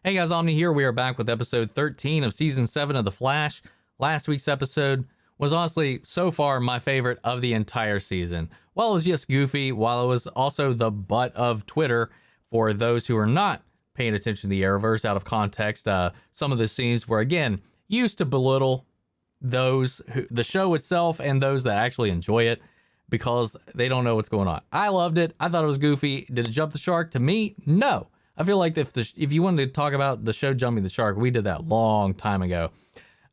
Hey guys, Omni here. We are back with episode 13 of season 7 of The Flash. Last week's episode was honestly so far my favorite of the entire season. While it was just goofy, while it was also the butt of Twitter for those who are not paying attention to the Arrowverse out of context, some of the scenes were again used to belittle those the show itself and those that actually enjoy it because they don't know what's going on. I loved it. I thought it was goofy. Did it jump the shark? To me, no. I feel like if you wanted to talk about the show jumping the shark, we did that long time ago.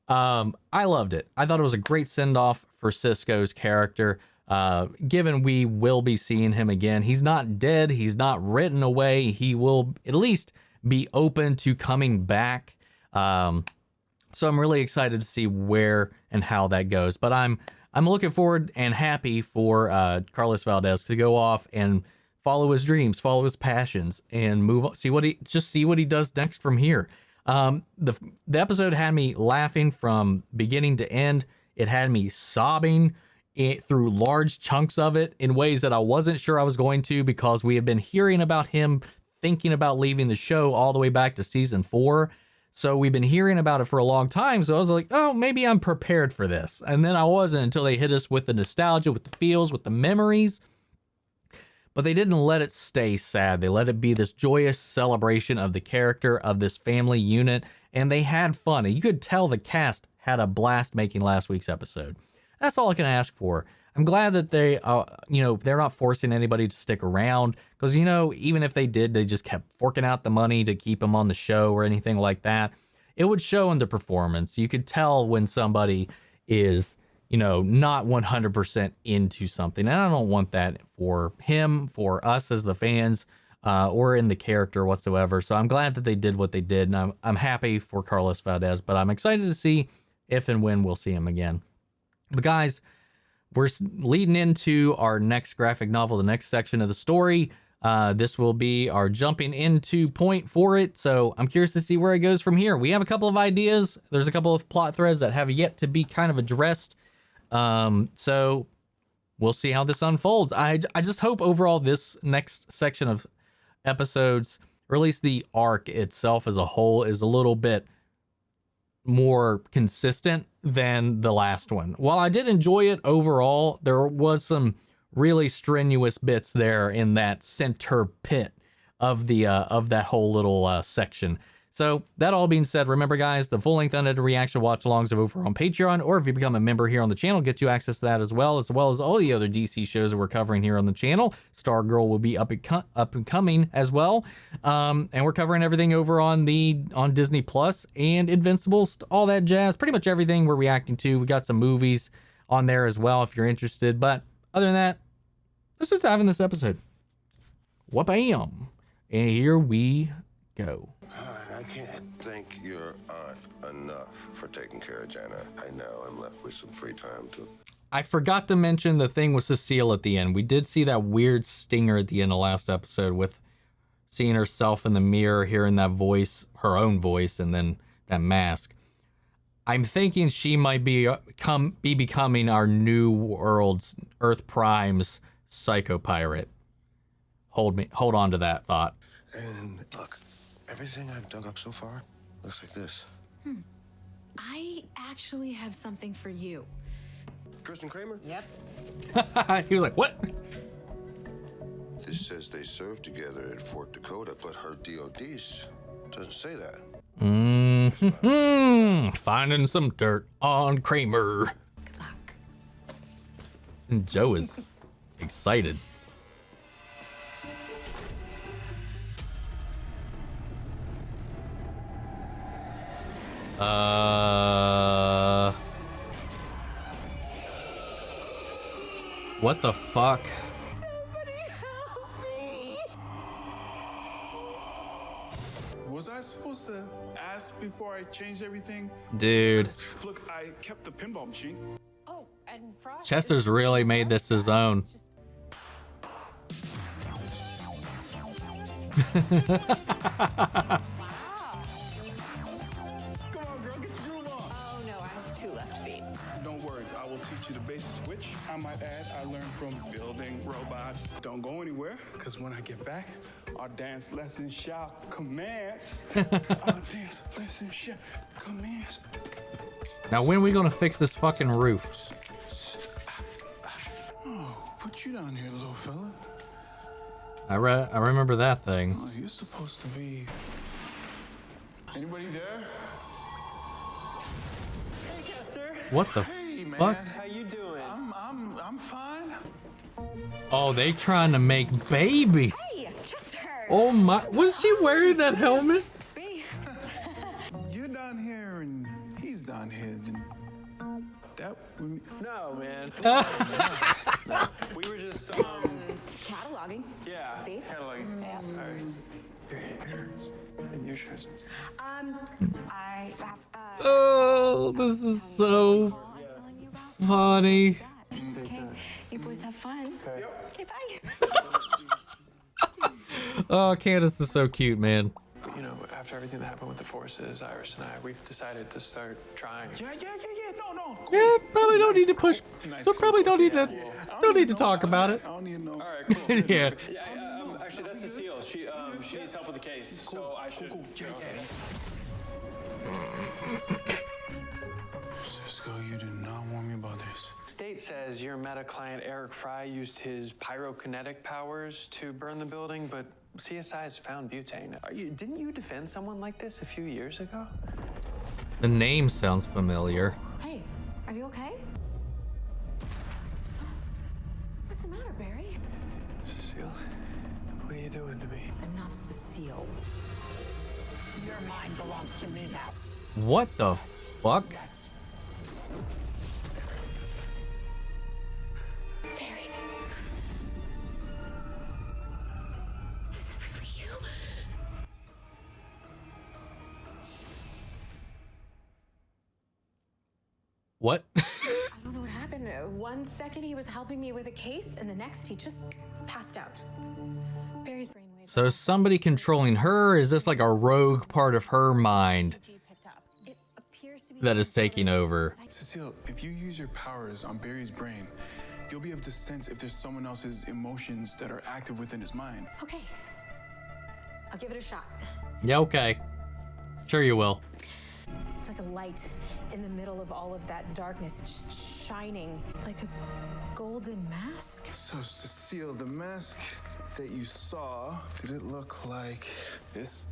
I loved it. I thought it was a great send-off for Cisco's character. Given we will be seeing him again, he's not dead. He's not written away. He will at least be open to coming back. So I'm really excited to see where and how that goes. But I'm looking forward and happy for Carlos Valdes to go off and follow his dreams, follow his passions, and move on. See what he does next from here. The episode had me laughing from beginning to end. It had me sobbing through large chunks of it in ways that I wasn't sure I was going to, because we have been hearing about him thinking about leaving the show all the way back to season 4. So we've been hearing about it for a long time. So I was like, oh, maybe I'm prepared for this. And then I wasn't until they hit us with the nostalgia, with the feels, with the memories. But they didn't let it stay sad. They let it be this joyous celebration of the character of this family unit. And they had fun. And you could tell the cast had a blast making last week's episode. That's all I can ask for. I'm glad that they, they're not forcing anybody to stick around. Because, even if they did, they just kept forking out the money to keep them on the show or anything like that. It would show in the performance. You could tell when somebody is not 100% into something. And I don't want that for him, for us as the fans, or in the character whatsoever. So I'm glad that they did what they did. And I'm happy for Carlos Valdes, but I'm excited to see if and when we'll see him again. But guys, we're leading into our next graphic novel, the next section of the story. This will be our jumping into point for it. So I'm curious to see where it goes from here. We have a couple of ideas. There's a couple of plot threads that have yet to be kind of addressed. So we'll see how this unfolds. I just hope overall this next section of episodes, or at least the arc itself as a whole, is a little bit more consistent than the last one. While I did enjoy it overall, there was some really strenuous bits there in that center pit of the of that whole little section. So that all being said, remember guys, the full-length unedited reaction watch-alongs are over on Patreon, or if you become a member here on the channel, gets you access to that as well as all the other DC shows that we're covering here on the channel. Stargirl will be up and coming as well, and we're covering everything over on Disney Plus and Invincible, all that jazz. Pretty much everything we're reacting to. We got some movies on there as well if you're interested. But other than that, let's just dive in this episode. Wha-bam! And here we go. I can't thank your aunt enough for taking care of Jana. I know I'm left with some free time to... I forgot to mention the thing with Cecile at the end. We did see that weird stinger at the end of last episode with seeing herself in the mirror, hearing that voice, her own voice, and then that mask. I'm thinking she might be becoming our new world's Earth Prime's Psycho Pirate. Hold on to that thought. And look, everything I've dug up so far looks like this. I actually have something for you. Kirsten Kramer? Yep. He was like, what? This says they served together at Fort Dakota, but her DODs doesn't say that. Finding some dirt on Kramer. Good luck. And Joe is excited. What the fuck? Somebody help me. Was I supposed to ask before I changed everything? Dude. Look, I kept the pinball machine. Oh, and Frost. Chester's really made this his own. Wow. Come on, girl, get your groove on. Oh no, I have 2 left feet. Don't words. I will teach you the basics, which I might add, I learned from building robots. Don't go anywhere, because when I get back, our dance lesson shall commence. Our dance lesson shall commence. Now, when are we gonna fix this fucking roof? Oh, put you down here, little fella. I remember that thing. Oh, you're supposed to be. Anybody there? Hey, Chester. What the Hey, man. fuck? How you doing? I'm fine. Oh, they trying to make babies. Hey, Chester. Oh my, was she wearing that helmet? It's me. You're down here and he's down here. Then that would. No, man. No. We were just, Cataloging. yeah. See? Cataloging. Yeah. All right. Yours. And your shirts. I have. Oh, this is so I was telling you about. funny. Okay. You boys have fun. Okay, bye. Oh, Candice is so cute, man. You know, after everything that happened with the forces, Iris and I, we've decided to start trying. Yeah. No. Yeah, probably don't need to push. Probably don't need to. Don't need to talk about it. I don't need to know. All right, cool. Yeah. Yeah, actually, that's Cecile. She needs help with the case, so I should. Cisco, you did not warn me about this. State says your meta client Eric Fry used his pyrokinetic powers to burn the building, but CSI has found butane. Didn't you defend someone like this a few years ago? The name sounds familiar. Hey, are you okay? What's the matter, Barry? Cecile, what are you doing to me? I'm not Cecile. Your mind belongs to me now. What the fuck? Barry. Is it really you? What? I don't know what happened. 1 second he was helping me with a case, and the next he just passed out. Barry's brainwaves. So is somebody controlling her? Or is this like a rogue part of her mind It appears to be that is taking over? Cecile, if you use your powers on Barry's brain, you'll be able to sense if there's someone else's emotions that are active within his mind. Okay. I'll give it a shot. Yeah, okay. Sure you will. It's like a light in the middle of all of that darkness. It's just shining like a golden mask. So, Cecile, the mask that you saw, did it look like this?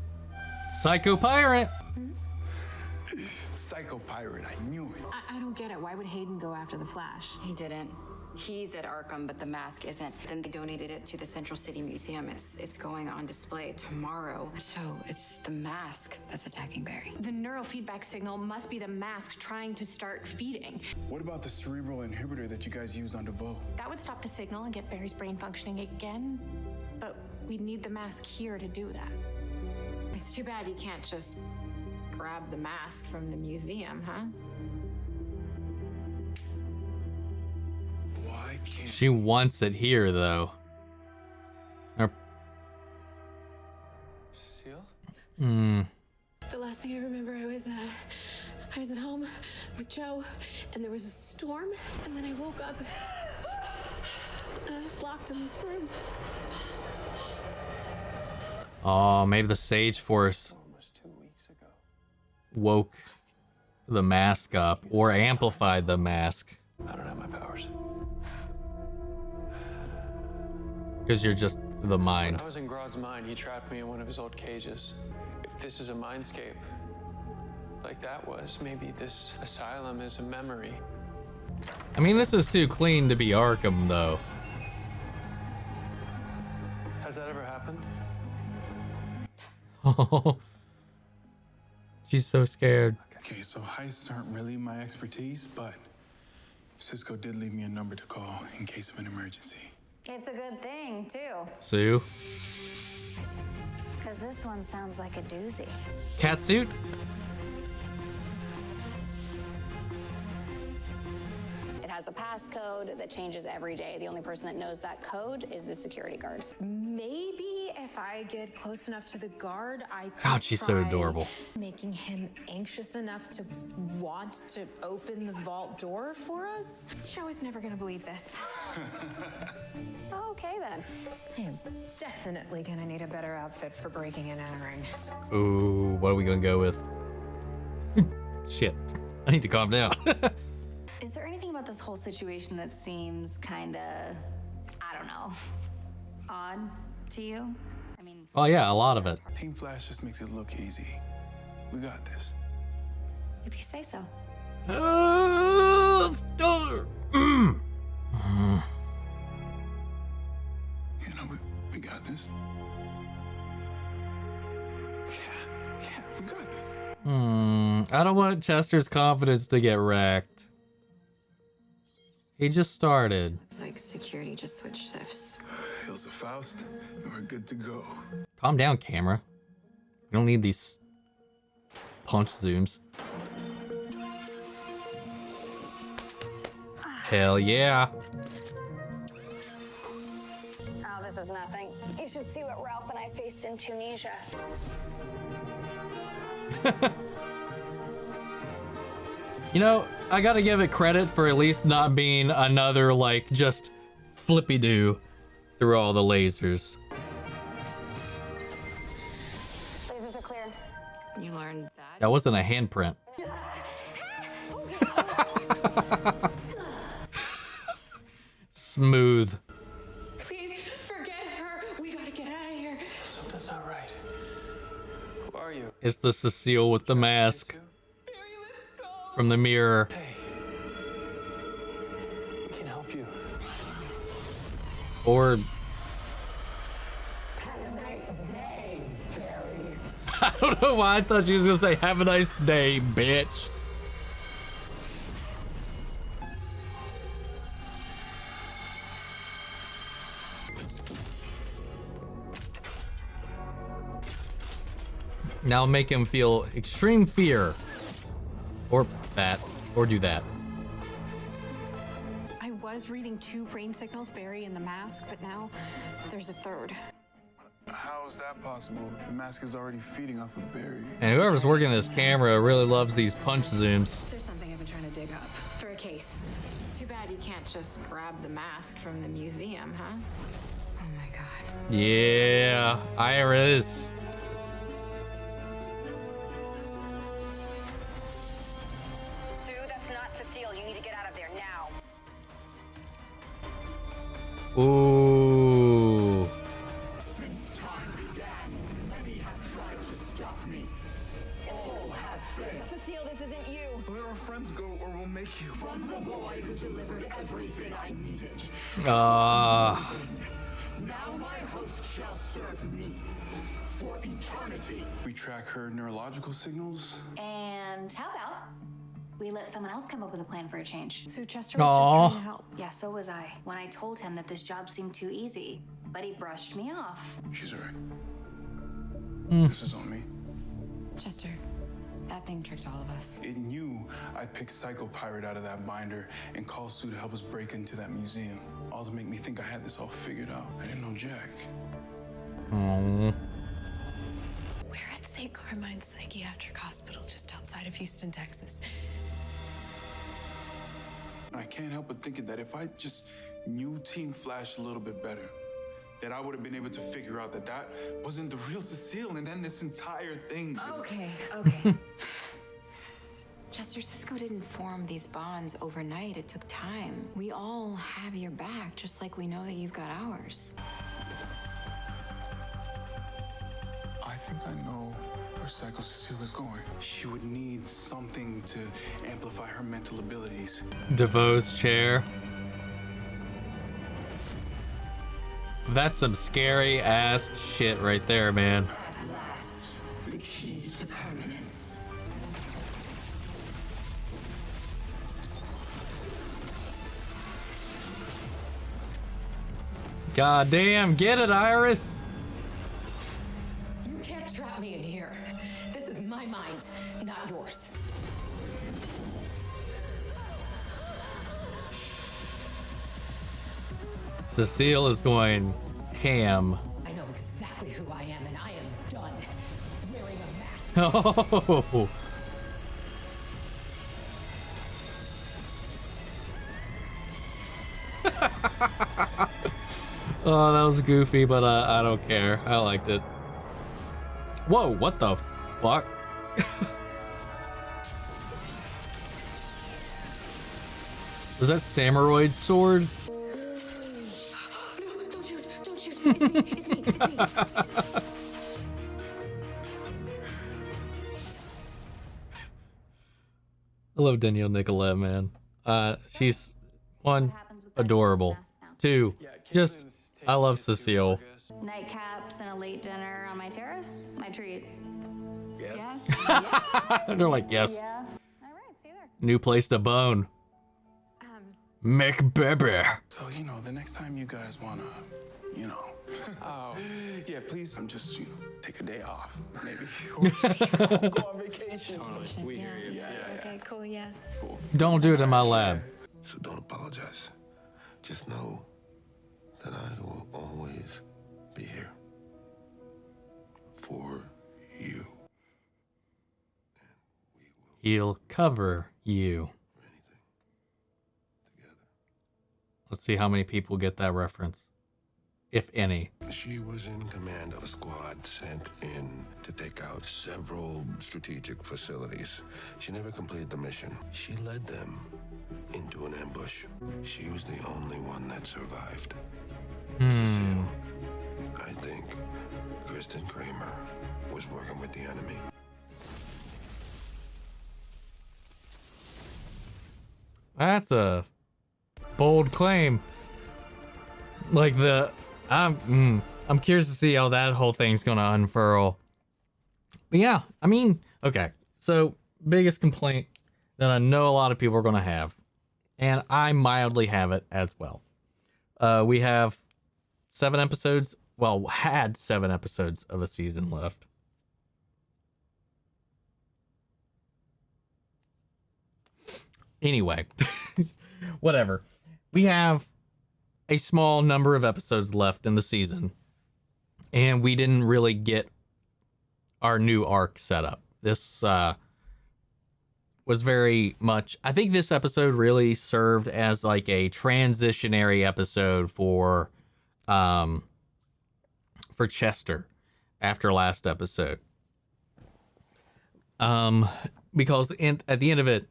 Psycho pirate. Psycho pirate, I knew it. I don't get it. Why would Hayden go after the Flash? He didn't. He's at Arkham, but the mask isn't. Then they donated it to the Central City Museum. It's going on display tomorrow. So it's the mask that's attacking Barry. The neurofeedback signal must be the mask trying to start feeding. What about the cerebral inhibitor that you guys used on DeVoe? That would stop the signal and get Barry's brain functioning again. But we'd need the mask here to do that. It's too bad you can't just grab the mask from the museum, huh? Why can't She wants it here, though. Or, Cecile? The last thing I remember, I was at home with Joe, and there was a storm, and then I woke up, and I was locked in this room. oh, maybe the Sage Force Almost 2 weeks ago. woke the mask up or amplified the mask. I don't have my powers. Because you're just the When mind. I was in Grodd's mind, he trapped me in one of his old cages. If this is a mindscape, like that was, maybe this asylum is a memory. I mean, this is too clean to be Arkham, though. Has that ever happened? Oh, she's so scared. Okay, so heists aren't really my expertise, but Cisco did leave me a number to call in case of an emergency. It's a good thing, too, Sue, because this one sounds like a doozy. catsuit. It has a passcode that changes every day. The only person that knows that code is the security guard. Maybe if I get close enough to the guard, I could God, she's so try adorable. making him anxious enough to want to open the vault door for us? Joe is never gonna believe this. Okay then. I am definitely gonna need a better outfit for breaking and entering. Ooh, what are we gonna go with? Shit, I need to calm down. Is there anything about this whole situation that seems kinda, I don't know, odd to you? I mean, Oh yeah, a lot of it. Team Flash just makes it look easy. We got this. if you say so. You know, we got this. Yeah, we got this. I don't want Chester's confidence to get wrecked. He just started. It's like security just switched shifts. Ilsa Faust, and we're good to go. Calm down, camera. You don't need these punch zooms. Hell yeah. Oh, this is nothing. You should see what Ralph and I faced in Tunisia. You know, I gotta give it credit for at least not being another, like, just flippy-doo through all the lasers. Lasers are clear. You learned that? That wasn't a handprint. Smooth. Please forget her. We gotta get out of here. Something's not right. Who are you? It's the Cecile with the mask from the mirror. Hey. We can help you. Or I don't know why I thought she was gonna say have a nice day, bitch. Now make him feel extreme fear. Or that. Or do that. I was reading 2 brain signals, Barry and the mask, but now there's a third. How is that possible? The mask is already feeding off of Barry. And whoever's working this camera really loves these punch zooms. There's something I've been trying to dig up for a case. It's too bad you can't just grab the mask from the museum, huh? Oh my god. Yeah, Iris. Sue, that's not Cecile. You need to get out of there now. Ooh. Since time began, many have tried to stop me. All have failed. Cecile, this isn't you. Let our friends go or we'll make you. From the boy who delivered everything I needed. Ah. Now my host shall serve me for eternity. We track her neurological signals. And how about we let someone else come up with a plan for a change? So Chester was Aw. just trying to help. Yeah, so was I. When I told him that this job seemed too easy, but he brushed me off. She's right. Hmm. This is on me. Chester, that thing tricked all of us. It knew I'd pick Psycho Pirate out of that binder and call Sue to help us break into that museum. All to make me think I had this all figured out. I didn't know Jack. Oh. We're at St. Carmine's Psychiatric Hospital just outside of Houston, Texas. And I can't help but thinking that if I just knew Team Flash a little bit better, that I would have been able to figure out that that wasn't the real Cecile, and then this entire thing just... Okay. Chester, Cisco didn't form these bonds overnight. It took time. We all have your back, just like we know that you've got ours. I think I know where Psycho Cecile is going. She would need something to amplify her mental abilities. DeVoe's chair. That's some scary ass shit right there, man. At last, the key to permanence. God damn, get it, Iris. You can't trap me in here. This is my mind, not yours. Cecile is going ham. I know exactly who Oh. Oh, that was goofy, but I don't care. I liked it. Whoa, what the fuck? Was that Samuroid's sword? No, don't shoot. Don't shoot. It's me. It's me. It's me. I love Danielle Nicolet, man. She's one, adorable. Two, just I love Cecile. Nightcaps and a late dinner on my terrace. My treat. Yes. They're like, yes. Yeah. All right, see you there. New place to bone. McBaby. So, the next time you guys wanna, oh, yeah, please, just, take a day off, maybe. Go on vacation. We hear you. Yeah. Okay, cool, yeah. Cool. Don't do it in my lab. So don't apologize. Just know that I will always be here for you. He'll cover you. Let's see how many people get that reference, if any. She was in command of a squad sent in to take out several strategic facilities. She never completed the mission. She led them into an ambush. She was the only one that survived. Cecile, I think Kristen Kramer was working with the enemy. That's a bold claim. Like I'm curious to see how that whole thing's gonna unfurl. But yeah, I mean, okay. So biggest complaint that I know a lot of people are gonna have, and I mildly have it as well. We have 7 episodes. Well, had 7 episodes of a season left. Anyway, whatever. We have a small number of episodes left in the season, and we didn't really get our new arc set up. This was very much, I think this episode really served as like a transitionary episode for Chester after last episode. Because at the end of it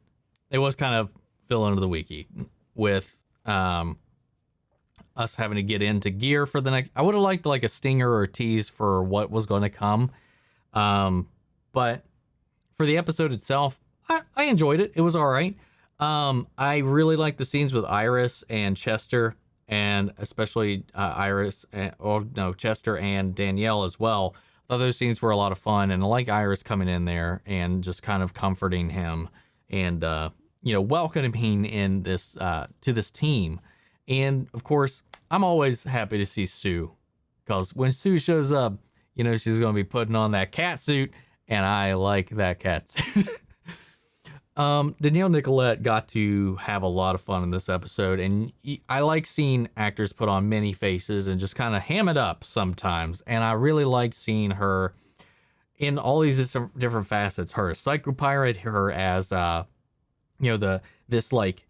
was kind of fill into the wiki with us having to get into gear for the next. I would have liked like a stinger or a tease for what was going to come. But for the episode itself, I enjoyed it. It was all right. I really liked the scenes with Iris and Chester, and especially Chester and Danielle as well. I thought those scenes were a lot of fun, and I like Iris coming in there and just kind of comforting him and welcoming him in this to this team. And of course, I'm always happy to see Sue, because when Sue shows up, she's going to be putting on that cat suit, and I like that cat suit. Danielle Nicolet got to have a lot of fun in this episode, and I like seeing actors put on many faces and just kind of ham it up sometimes. And I really liked seeing her in all these different facets. Her as psychopirate, her as this like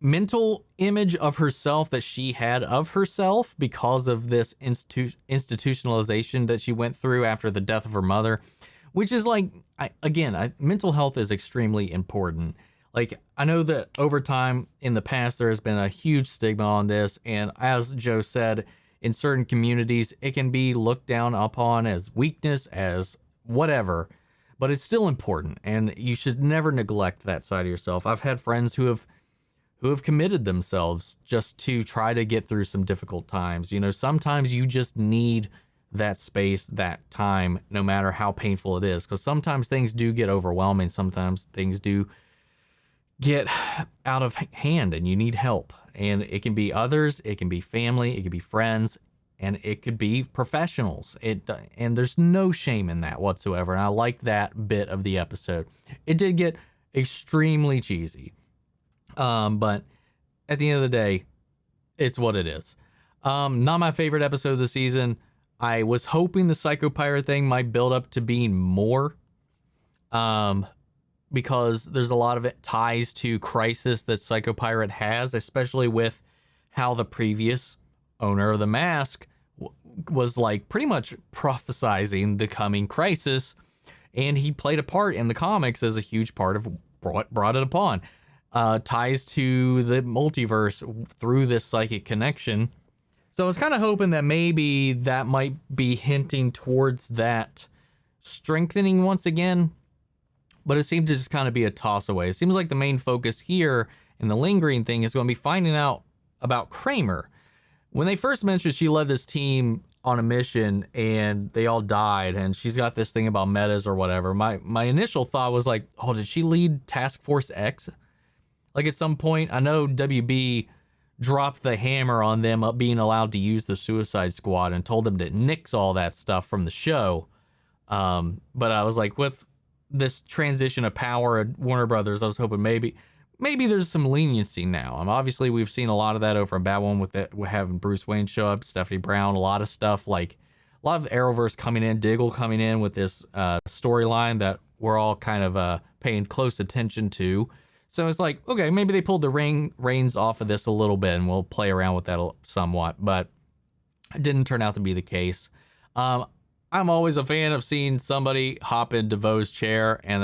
mental image of herself that she had of herself because of this institutionalization that she went through after the death of her mother, which is like, mental health is extremely important. Like, I know that over time in the past, there has been a huge stigma on this. And as Joe said, in certain communities, it can be looked down upon as weakness, as whatever, but it's still important. And you should never neglect that side of yourself. I've had friends who have committed themselves just to try to get through some difficult times. Sometimes you just need that space, that time, no matter how painful it is, because sometimes things do get overwhelming. Sometimes things do get out of hand and you need help, and it can be others, it can be family, it could be friends, and it could be professionals. And there's no shame in that whatsoever. And I liked that bit of the episode. It did get extremely cheesy, but at the end of the day, it's what it is. Not my favorite episode of the season. I was hoping the psychopirate thing might build up to being more because there's a lot of it ties to Crisis that Psycho Pirate has, especially with how the previous owner of the mask was like pretty much prophesizing the coming Crisis, and he played a part in the comics as a huge part of brought it upon. Ties to the multiverse through this psychic connection. So I was kind of hoping that maybe that might be hinting towards that strengthening once again, but it seemed to just kind of be a toss away. It seems like the main focus here in the lingering thing is going to be finding out about Kramer. When they first mentioned she led this team on a mission and they all died, and she's got this thing about metas or whatever, my initial thought was like, oh, did she lead Task Force X? Like at some point, I know WB dropped the hammer on them being allowed to use the Suicide Squad and told them to nix all that stuff from the show. But I was like, with this transition of power at Warner Brothers, I was hoping maybe there's some leniency now. Obviously, we've seen a lot of that over in Batwoman with having Bruce Wayne show up, Stephanie Brown, a lot of stuff, like a lot of the Arrowverse coming in, Diggle coming in with this storyline that we're all kind of paying close attention to. So it's like, okay, maybe they pulled the reins off of this a little bit, and we'll play around with that somewhat, but it didn't turn out to be the case. I'm always a fan of seeing somebody hop in DeVoe's chair, and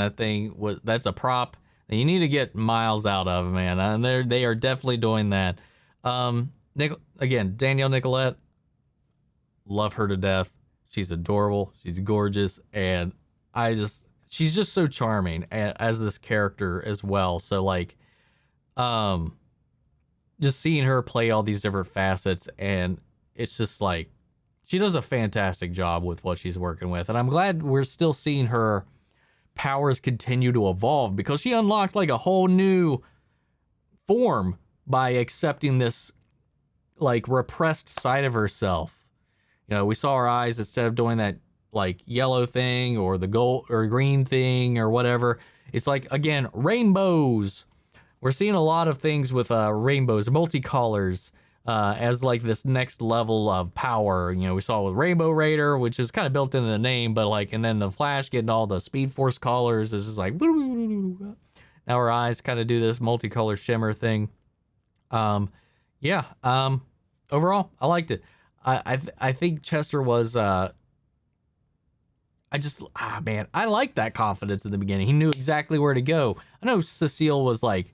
that's a prop that you need to get miles out of, man. And they are definitely doing that. Again, Danielle Nicolet, love her to death. She's adorable. She's gorgeous, and she's just so charming as this character as well. So like, just seeing her play all these different facets, and it's just like, she does a fantastic job with what she's working with. And I'm glad we're still seeing her powers continue to evolve, because she unlocked like a whole new form by accepting this like repressed side of herself. You know, we saw her eyes, instead of doing that like yellow thing or the gold or green thing or whatever, it's like, again, rainbows. We're seeing a lot of things with rainbows, multicolors, as like this next level of power. You know, we saw with Rainbow Raider, which is kind of built into the name, but like, and then the Flash getting all the Speed Force colors is just like, now her eyes kind of do this multicolor shimmer thing. Overall, I liked it. I think Chester was, I like that confidence in the beginning. He knew exactly where to go. I know Cecile was like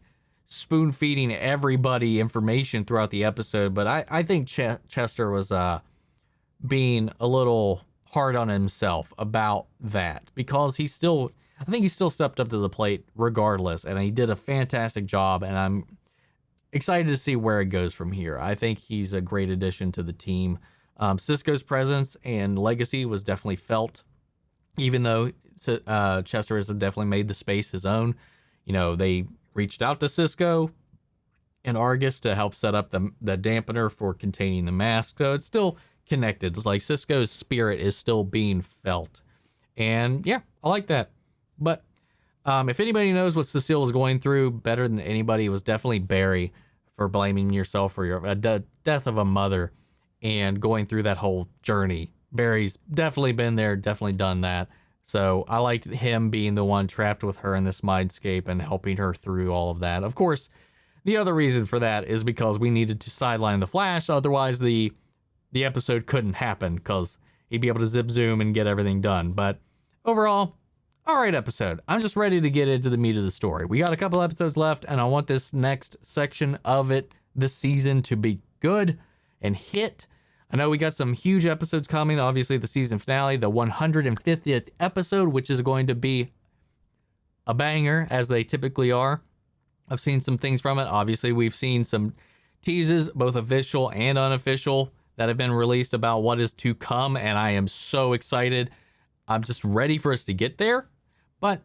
spoon feeding everybody information throughout the episode, but I think Chester was being a little hard on himself about that, because I think he still stepped up to the plate regardless, and he did a fantastic job, and I'm excited to see where it goes from here. I think he's a great addition to the team. Cisco's presence and legacy was definitely felt, even though Chester has definitely made the space his own. You know, they reached out to Cisco and Argus to help set up the dampener for containing the mask. So it's still connected. It's like Cisco's spirit is still being felt. And yeah, I like that. But if anybody knows what Cecile was going through better than anybody, it was definitely Barry, for blaming yourself for your death of a mother and going through that whole journey. Barry's definitely been there, definitely done that. So I liked him being the one trapped with her in this mindscape and helping her through all of that. Of course, the other reason for that is because we needed to sideline the Flash. Otherwise, the episode couldn't happen, because he'd be able to zip zoom and get everything done. But overall, all right episode. I'm just ready to get into the meat of the story. We got a couple episodes left, and I want this next section of it this season to be good and hit. I know we got some huge episodes coming. Obviously, the season finale, the 150th episode, which is going to be a banger, as they typically are. I've seen some things from it. Obviously, we've seen some teases, both official and unofficial, that have been released about what is to come, and I am so excited. I'm just ready for us to get there, but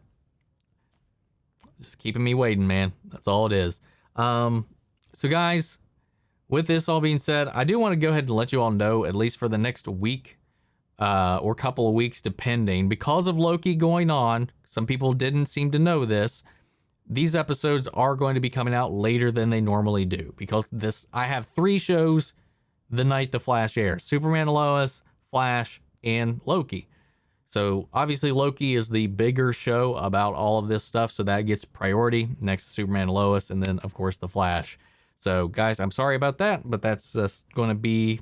just keeping me waiting, man. That's all it is. So guys, with this all being said, I do want to go ahead and let you all know, at least for the next week or couple of weeks, depending, because of Loki going on, some people didn't seem to know this, these episodes are going to be coming out later than they normally do, because I have 3 shows the night the Flash airs: Superman and Lois, Flash, and Loki. So obviously Loki is the bigger show about all of this stuff, so that gets priority next to Superman and Lois, and then of course The Flash. So guys, I'm sorry about that, but that's just going to be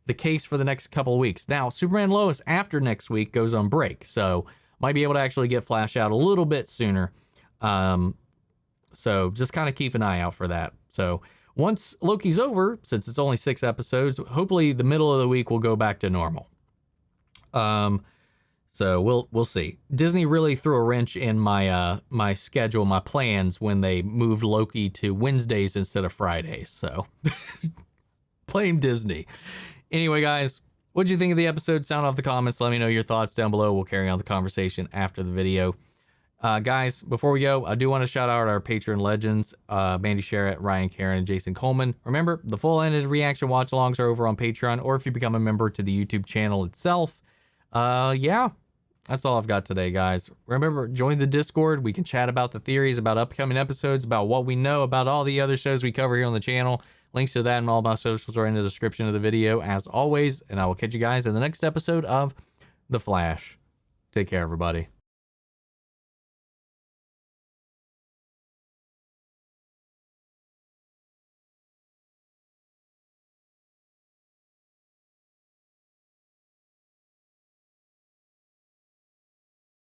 the case for the next couple of weeks. Now, Superman and Lois after next week goes on break, so might be able to actually get Flash out a little bit sooner. So just kind of keep an eye out for that. So once Loki's over, since it's only 6 episodes, hopefully the middle of the week will go back to normal. So we'll see. Disney really threw a wrench in my my schedule, my plans, when they moved Loki to Wednesdays instead of Fridays. So blame Disney. Anyway, guys, what'd you think of the episode? Sound off the comments. Let me know your thoughts down below. We'll carry on the conversation after the video. Guys, before we go, I do want to shout out our Patreon legends, Mandy Sherritt, Ryan Karen, and Jason Coleman. Remember, the full ended reaction watch-alongs are over on Patreon, or if you become a member to the YouTube channel itself. Yeah, that's all I've got today, guys. Remember, join the Discord. We can chat about the theories, about upcoming episodes, about what we know about all the other shows we cover here on the channel. Links to that and all my socials are in the description of the video, as always. And I will catch you guys in the next episode of The Flash. Take care, everybody.